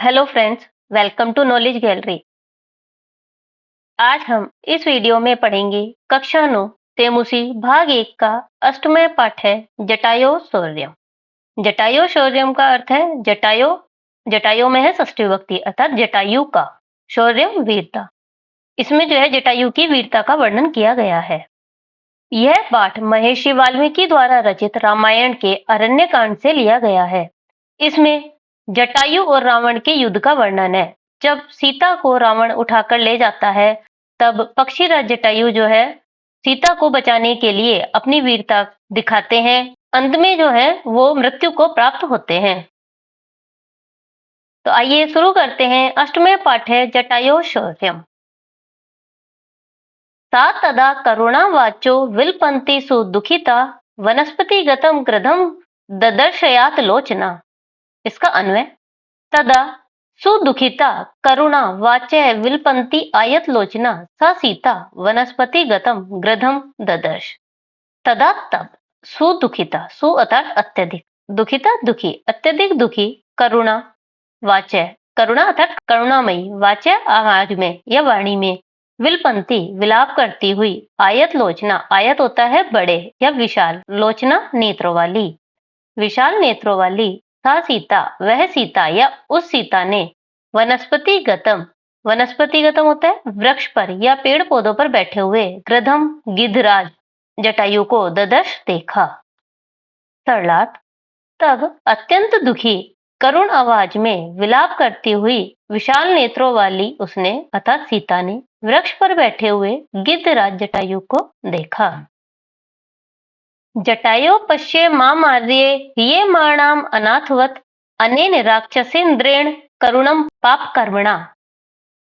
Hello friends, welcome to knowledge gallery. आज हम इस वीडियो में पढ़ेंगे कक्षा 9 तेमुसी भाग 1 का अष्टमय पाठ है जटायो शौर्यम। जटायो शौर्यम का अर्थ है जटायो। जटायो में है षष्ठी विभक्ति अर्थात जटायु का। शौर्यम वीरता। इसमें जो है जटायु की वीरता का वर्णन किया गया है। यह पाठ महर्षि वाल्मीकि द्वारा रचित रामायण के अरण्य कांड से लिया गया है। इसमें जटायु और रावण के युद्ध का वर्णन है। जब सीता को रावण उठाकर ले जाता है, तब पक्षीराज जटायु जो है सीता को बचाने के लिए अपनी वीरता दिखाते हैं। अंत में जो है वो मृत्यु को प्राप्त होते हैं। तो आइए शुरू करते हैं। अष्टमय पाठ है जटायो शौर्यम। सा तदा करुणावाचो विलपन्ति सुदुःखिता वनस्पतिगतं कृधं ददर्शयात लोचना। इसका अन्वय तदा सुदुःखिता करुणा वाचय विलपन्ति आयत लोचना सा सीता वनस्पतिगतं गृधं ददर्श। तदा तब सुदुःखिता सु अर्थात अत्यधिक, दुखिता दुखी, अत्यधिक दुखी, करुणा वाचय करुणा अर्थात करुणामयी, वाचय आवाज में या वाणी में, विलपंती विलाप करती हुई, आयत लोचना आयत होता है बड़े या विशाल, लोचना नेत्रों वाली, विशाल नेत्रों वाली। सा सीता वह सीता या उस सीता ने वनस्पति गतम, वनस्पति गतम होता है वृक्ष पर या पेड़ पौधों पर बैठे हुए, गृधम गिद्धराज जटायु को ददर्श देखा। सरलाट तब अत्यंत दुखी करुण आवाज में विलाप करती हुई विशाल नेत्रों वाली उसने अर्थात सीता ने वृक्ष पर बैठे हुए गिद्धराज जटायु को देखा। जटायो पश्ये मामार्ये ह्रियमाणाम अनाथवत अनेन राक्षसेन्द्रेण करुणम पाप कर्मणा।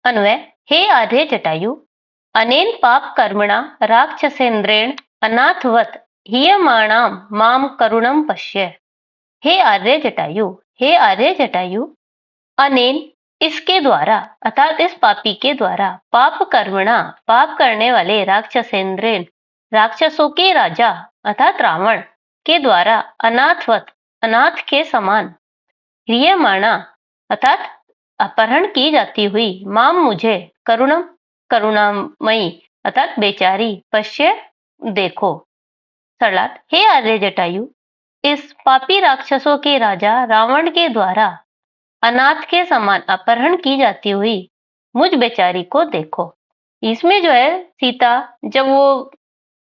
अन्वय हे आर्य जटायु, अनेन पाप कर्मणा राक्षसेन्द्रेण अनाथवत ह्रियमाणाम माम करुणम पश्य। हे आर्य जटायु, हे आर्य जटायु, अनेन इसके द्वारा अर्थात इस पापी के द्वारा, पाप कर्मणा पाप करने वाले, राक्षसेन्द्रेन राक्षसों के राजा अर्थात रावण के द्वारा, अनाथवत अनाथ के समान, ह्रियमाणा अर्थात अपहरण की जाती हुई, माम मुझे, करुणम करुणामयी अर्थात बेचारी, पश्य देखो। सरलाट हे आर्य जटायु, इस पापी राक्षसों के राजा रावण के द्वारा अनाथ के समान अपहरण की जाती हुई मुझ बेचारी को देखो। इसमें जो है सीता जब वो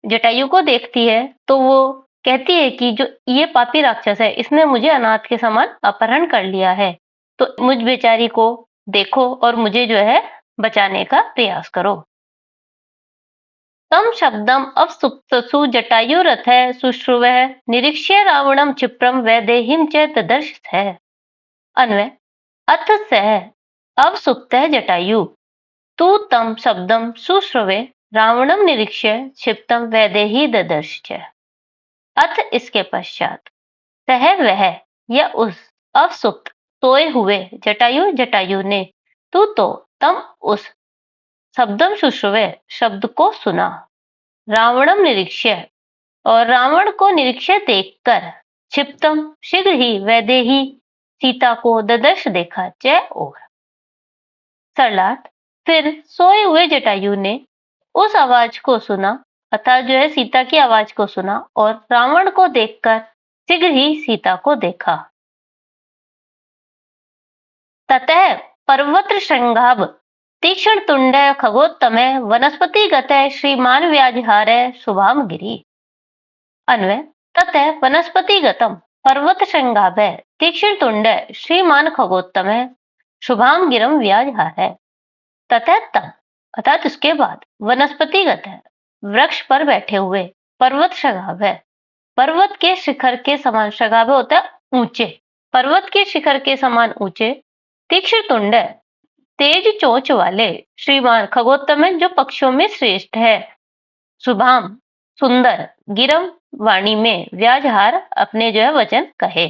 जटायु को देखती है तो वो कहती है कि जो ये पापी राक्षस है इसने मुझे अनाथ के समान अपहरण कर लिया है, तो मुझ बेचारी को देखो और मुझे जो है बचाने का प्रयास करो। तम शब्दम अवसुप्तसु जटायुरथः शुश्रुवः निरीक्ष्य रावणम क्षिप्रम वैदेहीं च ददर्श है। अन्वय अथ सह अवसुप्तः जटायु तू तम शब्दम शुश्रुवे रावणम निरीक्ष्य क्षिप्तम वैदेही ददर्श च। अथ इसके पश्चात सह वह या उस अवसुप्त सोए हुए जटायु ने तू तो तम उस शब्दम शुश्रुवे शब्द को सुना, रावणम निरीक्ष्य और रावण को निरीक्ष्य देखकर, क्षिप्तम शीघ्र ही, वैदेही सीता को ददर्श देखा, जय और। सरलाट फिर सोए हुए जटायु ने उस आवाज को सुना अर्थात जो है सीता की आवाज को सुना और रावण को देखकर शीघ्र ही सीता को देखा। ततः पर्वत श्रृंगाभ तीक्ष्ण तुंड खगोत्तम वनस्पति गत श्रीमान व्याजहार शुभाम गिरी। अन्वय ततः वनस्पति गतम पर्वत श्रृंगाभ तीक्ष्ण तुंड श्रीमान खगोत्तम शुभाम गिरम व्याजहार। ततः तब अर्थात उसके बाद, वनस्पतिगत है वृक्ष पर बैठे हुए, पर्वत शगाभ है पर्वत के शिखर के समान, शगाभ होता है ऊंचे, पर्वत के शिखर के समान ऊंचे, तीक्ष्ण तुंड तेज चोंच वाले, श्रीमान खगोत्तम जो पक्षियों में श्रेष्ठ है, शुभाम सुंदर, गिरम वाणी में, व्याजहार अपने जो है वचन कहे।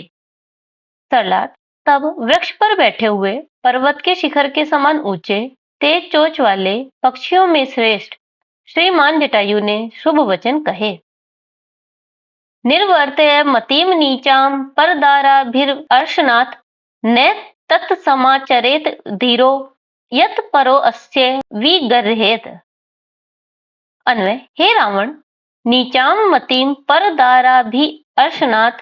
सरलाट तब वृक्ष पर बैठे हुए, पर्वत के शिखर के समान ऊंचे, तेज चोंच वाले, पक्षियों में श्रेष्ठ श्रीमान जटायु ने शुभ वचन कहे। निर्वर्तय मतीम नीचाम परदाराभिर्अर्शनात् न तत्समाचरेत धीरो यत परो अस्य विगर्हेत। अन्वय, हे रावण, नीचाम मतिम परदाराभि अर्शनात्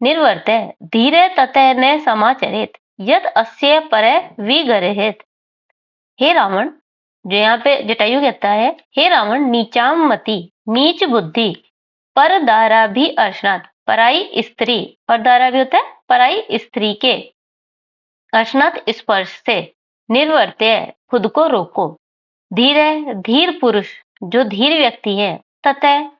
निर्वर्त्य धीरे ततः न समाचरेत यद अस्य परे विगर्हेत। हे रावण, जो यहाँ पे जटायु कहता है, हे रावण, नीचाम मति, नीच बुद्धि, परदारा भी अर्शनाथ, पराई स्त्री, परदारा भी होता है पराई स्त्री के, अर्शनाथ स्पर्श से, निर्वर्त्य खुद को रोको, धीरे धीर पुरुष जो धीर व्यक्ति है, ततः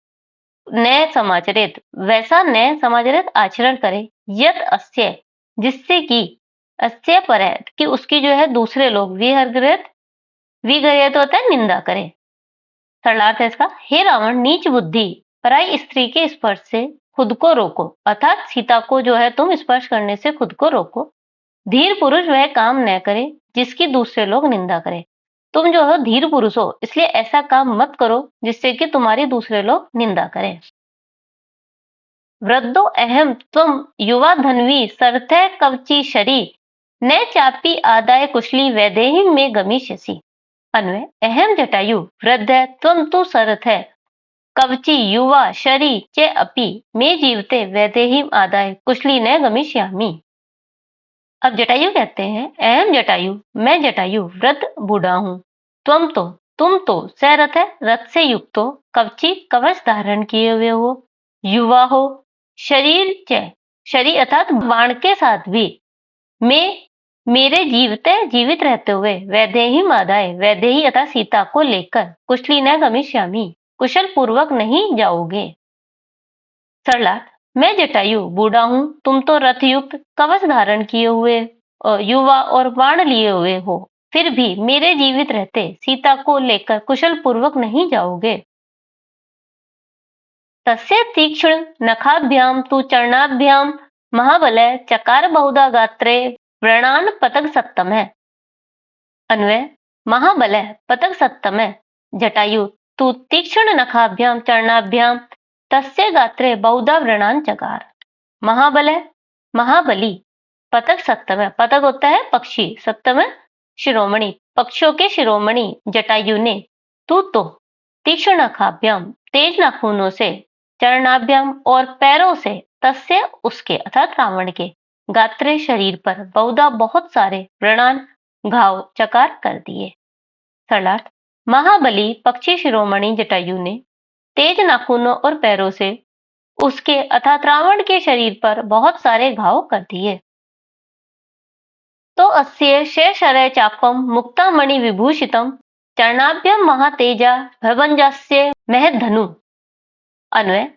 न समाचरित वैसा न समाचरित आचरण करे, यत अस्य जिससे कि अस्य पर है कि उसकी जो है दूसरे लोग विगर्हित होता है निंदा करे। सरलार्थ है इसका, हे रावण, नीच बुद्धि, पराई स्त्री के स्पर्श से खुद को रोको, अर्थात सीता को जो है तुम स्पर्श करने से खुद को रोको। धीर पुरुष वह काम न करे जिसकी दूसरे लोग निंदा करें। तुम जो हो धीर पुरुष हो, इसलिए ऐसा काम मत करो जिससे कि तुम्हारी दूसरे लोग निंदा करें। वृद्धो अहम त्वम युवा धन्वी सरथे कवची शरी न चापी आदाय कुशली वैदेही में गमीष्यसि। अन्वय, अहम जटायु वृद्ध है, त्वम तू सरथ है, कवची युवा शरी चे अपि में जीवते वैदेही आदाय कुशली न गमिष्यामि। अब जटायु कहते हैं, अहम जटायु, मैं जटायु वृद्ध बूढ़ा हूं, तुम तो सरथ है, रथ से युक्त हो, कवची कवच धारण किए हुए हो, युवा हो, शरीर शरीर अर्थात बाण के साथ भी, में मेरे जीवित रहते हुए, वैदेही मादाय वैदेही अर्थात सीता को लेकर, कुशली न गमिष्यामि कुशल पूर्वक नहीं जाओगे। सरलार्थ, मैं जटायु बूढ़ा हूं, तुम तो रथ युक्त कवच धारण किए हुए युवा और बाण लिए हुए हो, फिर भी मेरे जीवित रहते सीता को लेकर कुशल पूर्वक नहीं जाओगे। तस्य तीक्ष्ण नखाभ्याम तु चरणाभ्याम महाबलय चकार बहुधा गात्रे व्रणान पतग सत्तम है। अन्वय, महाबलय पतग सत्तम है, जटायु तु तीक्ष्ण नखाभ्याम चरणाभ्याम तस्य गात्रे बहुधा व्रणान चकार। महाबलय महाबली, पतग सत्तम है, पतग होता है पक्षी, सत्तम है शिरोमणि, पक्षियों के शिरोमणि जटायु ने, तू तो तीक्ष्ण नखाभ्याम तेज नाखूनों से, चरणाभ्याम और पैरों से, तस्य उसके अर्थात रावण के, गात्रे शरीर पर, बहुधा बहुत सारे, व्रणान घाव चकार कर दिए। सरलार्थ, महाबली पक्षी शिरोमणि जटायु ने तेज नाखूनों और पैरों से उसके अर्थात रावण के शरीर पर बहुत सारे घाव कर दिए। तो अस्य शेषरय चापम मुक्तामणि विभूषितम चरणाभ्यम महातेजा भवंजास्य महधनु। अन्वय,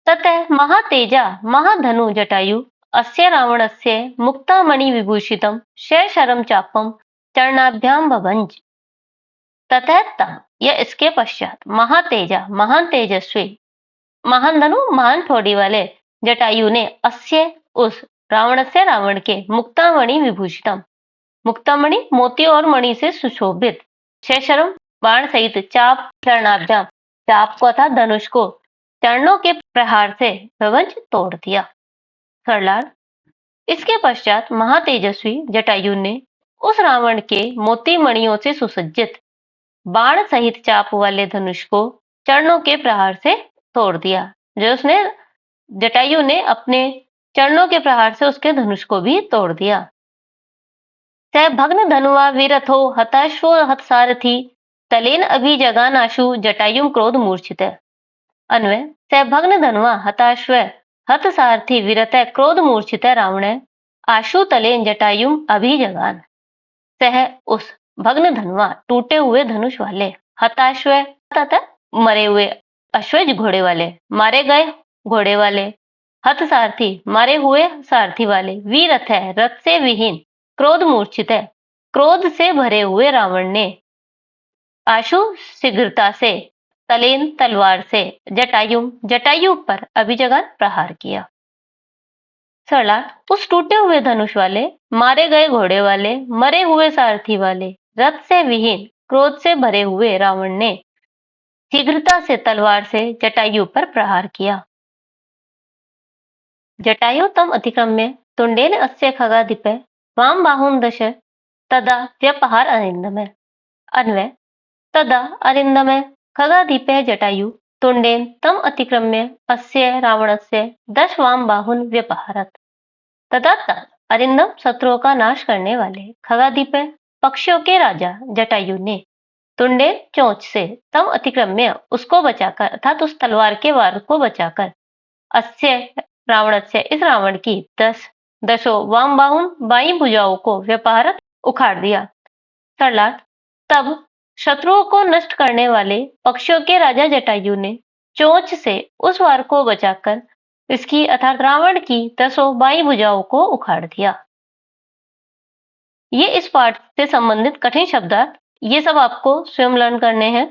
ततः महातेजा महाधनु जटायु अस्य रावणस्य मुक्तामणि विभूषितम शेषरम चापम चरणाभ्याम भवंज। ततः तम, यह इसके पश्चात, महातेजा महान तेजस्वी, महान धनु महान ठोड़ी वाले जटायु ने अस्य उस रावण से रावण के मुक्तामणि विभूषितम, मुक्तामणि मोतियों और मणि से सुशोभित, शेषरम बाण सहित, चाप चरणाभ्याम चाप को अर्थात धनुष को चरणों के प्रहार से भवंज तोड़ दिया। सरलार्थ, इसके पश्चात महातेजस्वी जटायु ने उस रावण के मोती मणियों से सुसज्जित बाण सहित चाप वाले धनुष को चरणों के प्रहार से तोड़ दिया। जो उसने जटायु ने अपने चरणों के प्रहार से उसके धनुष को भी तोड़ दिया। स भग्न धनुआ वीरथो हताश्वो हतसारथी तलेन अभिजगानाशु जटायुम क्रोध मूर्छित। अन्वय, स भग्न धनुआ हताश्व हतसारथी वीरथ क्रोध मूर्छित रावण आशु तलेन जटायुम अभिजगान। सह उस भग्न धनुआ टूटे हुए धनुष वाले, हताश्व तथा मरे हुए, अश्वज घोड़े वाले, मारे गए घोड़े वाले, हत सारथी मारे हुए सारथी वाले, वीरथ है रथ से विहीन, क्रोध मूर्छित है क्रोध से भरे हुए रावण ने, आशु शीघ्रता से, तलेन तलवार से, जटायु पर अभिजगान प्रहार किया। सरला, उस टूटे हुए धनुष वाले, मारे गए घोड़े वाले, मरे हुए सारथी वाले, रथ से विहीन, क्रोध से भरे हुए रावण ने शीघ्रता से तलवार से जटायु पर प्रहार किया। जटायु तम अतिक्रम्य तुंडेन अस्य खगाधिपे वाम बाहुन दश तदा व्यपहार अरिंदम। अन्वय तदा अरिंदम खगादीपः जटायु तुंडेन तम अतिक्रम्य अस्य रावणस्य 10 वाम बाहुन व्यपहारत। तदंतर अरिंदम शत्रुओं का नाश करने वाले खगादीपय पक्षियों के राजा जटायु ने तुंडेल चोंच से तम अतिक्रम्य उसको बचाकर अर्थात उस तलवार के वार को बचाकर अस्य रावणस्य इस रावण की 10 वाम बाहुन बाई भुजाओं को व्यपहारत उखाड़ दिया। सरलार्थ तब शत्रुओं को नष्ट करने वाले पक्षियों के राजा जटायु ने चोंच से उस वार को बचाकर इसकी अर्थात रावण की 10 बाई भुजाओं को उखाड़ दिया। ये इस पाठ से संबंधित कठिन शब्दार्थ ये सब आपको स्वयं लर्न करने हैं।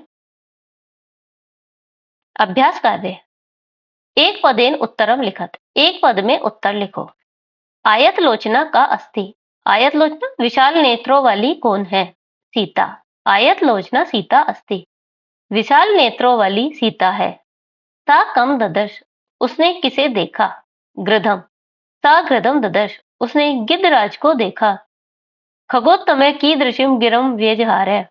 अभ्यास कार्य एक पदेन उत्तरम लिखत, एक पद में उत्तर लिखो। आयत लोचना का अस्ति। आयत लोचना विशाल नेत्रों वाली कौन है? सीता। आयत लोचना सीता अस्ति। विशाल नेत्रों वाली सीता है। सा कम ददर्श उसने किसे देखा? गृधम। सा गृधम ददर्श उसने गिद्धराज को देखा। खगोत्तम कीदृशम गिरम व्यजहारः।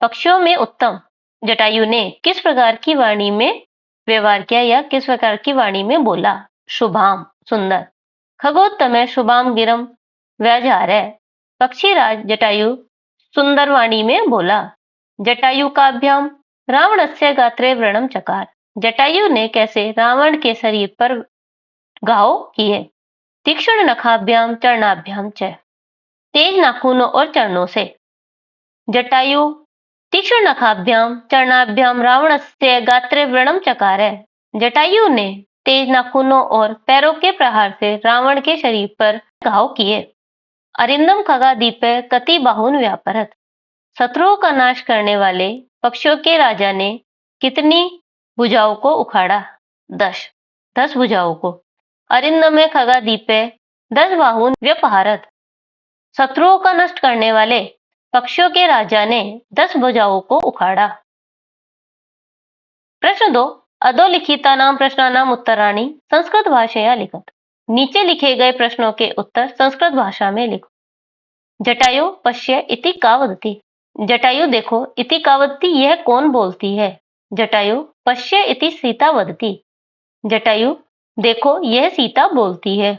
पक्षियों में उत्तम जटायु ने किस प्रकार की वाणी में व्यवहार किया या किस प्रकार की वाणी में बोला? शुभाम सुंदर। खगोत्तम शुभाम गिरम व्यजहारः। पक्षीराज जटायु सुंदर वाणी में बोला। जटायु काभ्याम रावणस्य गात्रे व्रणम चकार। जटायु ने कैसे रावण के शरीर पर घाव किए? तीक्ष्ण नखाभ्याम चरणाभ्याम च। तेज नाखूनों और चरणों से। जटायु तीक्ष्ण नखाभ्याम चरणाभ्याम रावणस्य गात्रे व्रणम चकार। जटायु ने तेज नाखूनों और पैरों के प्रहार से रावण के शरीर पर घाव किए। अरिंदम खगादीप कति बाहुन व्यापरत। शत्रुओं का नाश करने वाले पक्षियों के राजा ने कितनी भुजाओं को उखाड़ा? 10 भुजाओं को। अरिंदम खगादीप 10 बाहुन व्यपहारत। शत्रुओं का नष्ट करने वाले पक्षियों के राजा ने 10 भुजाओं को उखाड़ा। प्रश्न 2 अधोलिखितानां प्रश्नानां उत्तराणि संस्कृत भाषया लिखत। नीचे लिखे गए प्रश्नों के उत्तर संस्कृत भाषा में लिखो। जटायु पश्य इति का वदति। जटायु देखो इति का वदति यह कौन बोलती है? जटायु पश्य इति सीता वदति। जटायु देखो यह सीता बोलती है।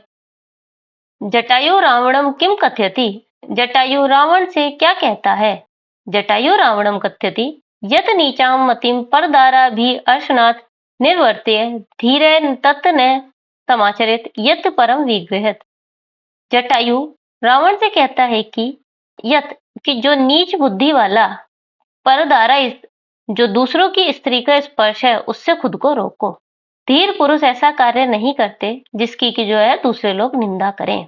जटायु रावणम किम कथयति। जटायु रावण से क्या कहता है? जटायु रावणम कथयति यत नीचाम मतिम परदारा भी अर्शनाथ निर्वर्त्य धीरे तत् न समाचरित यत परम विगृहत। जटायु रावण से कहता है कि यत कि जो नीच बुद्धि वाला परदारा जो दूसरों की स्त्री का स्पर्श है उससे खुद को रोको। धीर पुरुष ऐसा कार्य नहीं करते जिसकी कि जो है दूसरे लोग निंदा करें।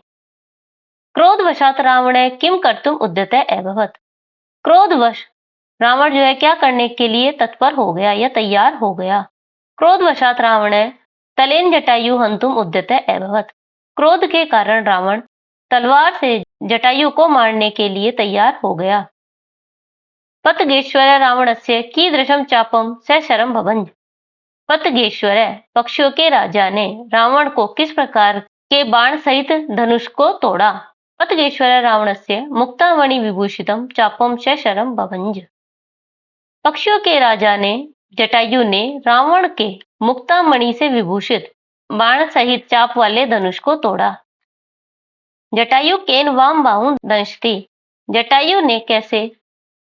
क्रोधवशात रावण किम कर्तुम उद्यते अभवत। क्रोधवश रावण जो है क्या करने के लिए तत्पर हो गया या तैयार हो गया? क्रोधवशात रावण तलेन जटायु हंतुम उद्यते अभवत। क्रोध के कारण रावण तलवार से जटायु को मारने के लिए तैयार हो गया। पतगेश्वर रावणस्य कीदृशम चापम सशरम भभंज। पतगेश्वर पक्षियों के राजा ने रावण को किस प्रकार के बाण सहित धनुष को तोड़ा? पतगेश्वर रावणस्य मुक्तामणि विभूषितम चापम सशरम भभंज। पक्षियों के राजा ने जटायु ने रावण के मुक्तामणि से विभूषित बाण सहित चाप वाले धनुष को तोड़ा। जटायु केन वाम बाहुन दंशति। जटायु ने कैसे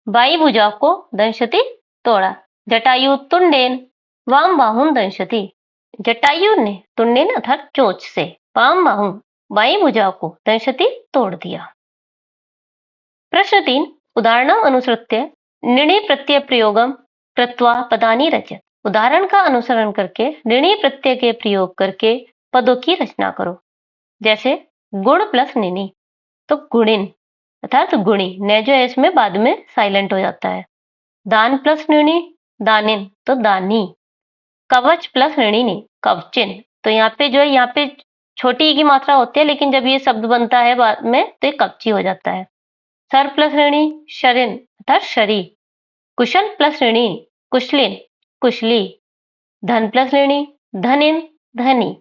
बाई भुजा को दंशति तोड़ा? जटायु तुंडेन वाम बाहुन दंशति। जटायु ने तुंडेन अर्थात चोंच से वाम बाहुन बाई भुजा को दंशति तोड़ दिया। प्रश्न 3 उदाहरणम अनुसृत्य निर्णय प्रत्यय प्रयोगम कृत्वा पदानि रचय। उदाहरण का अनुसरण करके निर्णय प्रत्यय के प्रयोग करके पदों की रचना करो। जैसे गुण प्लस निनी तो गुणिन अर्थात गुणी। न जो है इसमें बाद में साइलेंट हो जाता है। दान प्लस निर्णी दानिन तो दानी। कवच प्लस ऋणिनी कवचिन। तो यहाँ पे जो है यहाँ पे छोटी ई की मात्रा होती है लेकिन जब ये शब्द बनता है बाद में तो ये कवची हो जाता है। सर प्लस ऋणी शरिन अर्थात शरी। कुशन प्लस ऋणी कुशलिन कुशली। धन प्लस ऋणी धनिन धनी।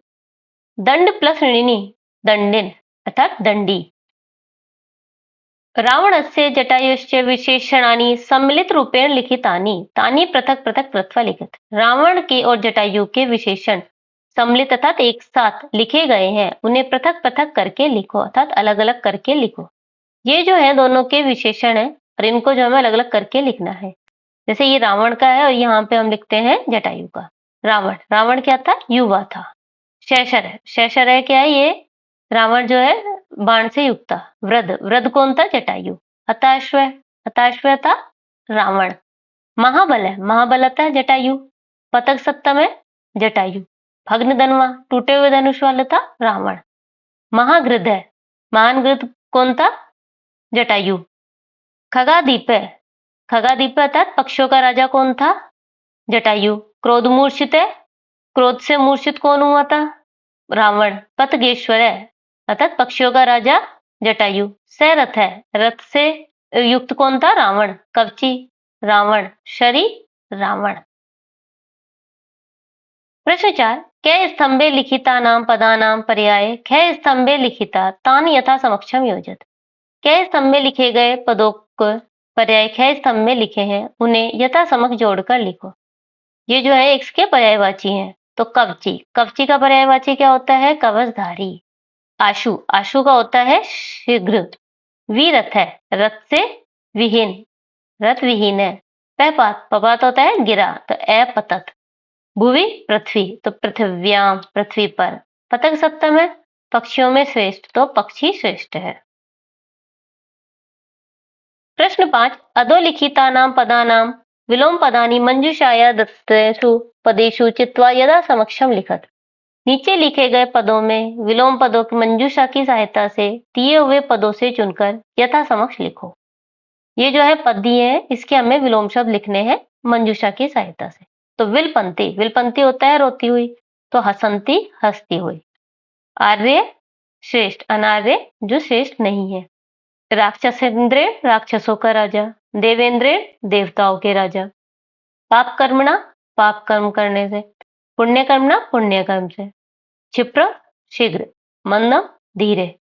दंड प्लस ऋणिनी दंडिन अर्थात दंडी। रावणस्य जटायुश्च विशेषणानि सम्मिलितरूपेण लिखितानि तानि पृथक पृथक कृत्वा लिखित। रावण के और जटायु के विशेषण सम्मिलित अर्थात एक साथ लिखे गए हैं, उन्हें पृथक पृथक करके लिखो अर्थात अलग अलग करके लिखो। ये जो है दोनों के विशेषण है और इनको जो हमें अलग अलग करके लिखना है। जैसे ये रावण का है और यहाँ पे हम लिखते हैं जटायु का। रावण, रावण क्या था? युवा था। शैशर है, शैशर है क्या है? ये रावण जो है बाण से युक्त था। वृद्ध, वृद्ध कौन था? जटायु। हताश्व, हताश्व था रावण। महाबल है, महाबल था जटायु। पतंग सप्तम है जटायु। भग्न धनवा, टूटे हुए धनुष वाला था रावण। महागृध है, महान गृध कौन था? जटायु। खगादीप है, खगादीप अर्थात पक्षियों का राजा कौन था? जटायु। क्रोध मूर्छित है, क्रोध से मूर्छित कौन हुआ था? रावण। पतगेश्वर है अर्थात पक्षियों का राजा जटायु। सरथ है, रथ से युक्त कौन था? रावण। कवची रावण। शरी रावण। प्रश्न 4 कै स्तंभे लिखितानां पदानां पर्याये कै स्तंभे लिखिता तानि यथा समक्षम योजत। कै स्तंभ में लिखे गए पदों को पर्याय कै स्तंभ में लिखे हैं, उन्हें यथा समक्ष जोड़कर लिखो। ये जो है इसके पर्यायवाची हैं। तो कवची, कवची का पर्यायवाची क्या होता है? कवचधारी। आशु, आशु का होता है शीघ्र। वीरथ है, रथ से विहीन, रथ विहीन है। पहपात, पपात होता है गिरा, तो अपतत। भुवि, पृथ्वी, तो पृथिव्याम, पृथ्वी पर। पतंग सप्तम है, पक्षियों में श्रेष्ठ, तो पक्षी श्रेष्ठ है। प्रश्न 5 अधोलिखितानां पदानां विलोम पदानि मंजूषाया दत्तेषु पदेषु चित्वा यदा समक्षम लिखत। नीचे लिखे गए पदों में विलोम पदों की मंजूषा की सहायता से दिए हुए पदों से चुनकर यथा समक्ष लिखो। ये जो है पद दिए हैं, इसके हमें विलोम शब्द लिखने हैं मंजूषा की सहायता से। तो विलपंती, विलपंती होता है रोती हुई, तो हसंती, हंसती हुई। आर्य श्रेष्ठ, अनार्य जो श्रेष्ठ नहीं है। राक्षसेंद्र, राक्षसों का राजा। देवेंद्र, देवताओं के राजा। पाप कर्मणा, पाप कर्म करने से। पुण्य कर्मणा, पुण्य कर्म से। क्षिप्र, शीघ्र। मंदम, धीरे।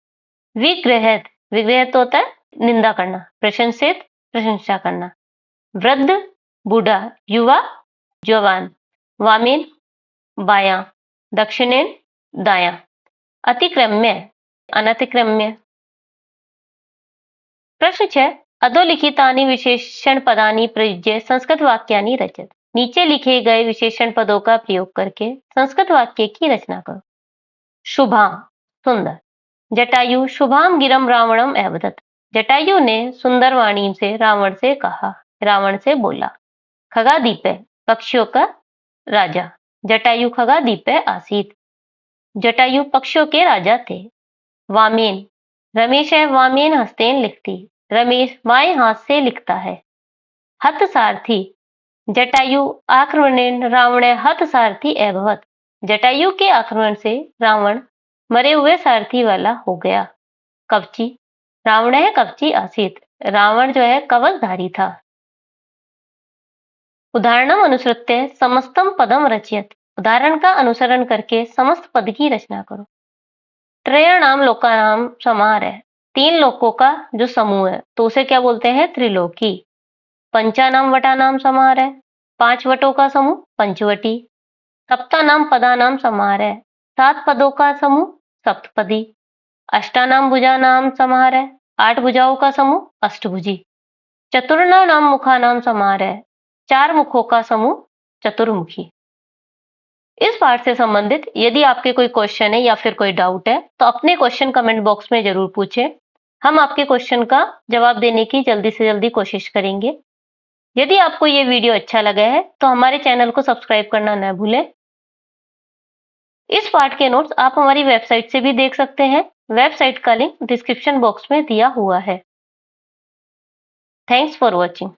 विग्रहित, विग्रहित होता है निंदा करना। प्रशंसित, प्रशंसा करना। वृद्ध, बूढ़ा। युवा, जवान। वामीन, बायां। दक्षिणेन, दायां। अतिक्रम्य, अनतिक्रम्य। प्रश्न 6 अधोलिखितानि विशेषण पदानि प्रयुज्य संस्कृत वाक्यानि रचत। नीचे लिखे गए विशेषण पदों का प्रयोग करके संस्कृत वाक्य की रचना करो। शुभाम, सुंदर। जटायु शुभाम गिरम रावणम अवदत। जटायु ने सुंदर वाणी से रावण से कहा, रावण से बोला। खगादीपे, पक्षियों का राजा। जटायु खगादीपे आसीत। जटायु पक्षियों के राजा थे। वामेन, रमेश है वामेन हस्तेन लिखती। रमेश बाएं हाथ से लिखता है। हत सारथी, जटायु आक्रमणेन रावण हत सारथी अभवत। जटायु के आक्रमण से रावण मरे हुए सारथी वाला हो गया। कवची, रावण है कवची आसीत, रावण जो है कवचधारी था। उदाहरणम अनुसृत्य समस्तम पदम रचयत। उदाहरण का अनुसरण करके समस्त पद की रचना करो। त्रयाणाम लोकानाम समाहार है, 3 लोकों का जो समूह है तो उसे क्या बोलते हैं? त्रिलोकी। पंचानाम वटानाम समाहार है, 5 वटों का समूह पंचवटी। सप्तानाम पदानाम समाहार है, 7 पदों का समूह सप्तपदी। अष्टानाम भुजानाम समाहार है, 8 भुजाओं का समूह अष्टभुजी। चतुर्णानाम मुखानाम समाहार है, 4 मुखों का समूह चतुर्मुखी। इस पाठ से संबंधित यदि आपके कोई क्वेश्चन है या फिर कोई डाउट है तो अपने क्वेश्चन कमेंट बॉक्स में जरूर पूछें। हम आपके क्वेश्चन का जवाब देने की जल्दी से जल्दी कोशिश करेंगे। यदि आपको ये वीडियो अच्छा लगा है तो हमारे चैनल को सब्सक्राइब करना न भूलें। इस पाठ के नोट्स आप हमारी वेबसाइट से भी देख सकते हैं। वेबसाइट का लिंक डिस्क्रिप्शन बॉक्स में दिया हुआ है। Thanks for watching.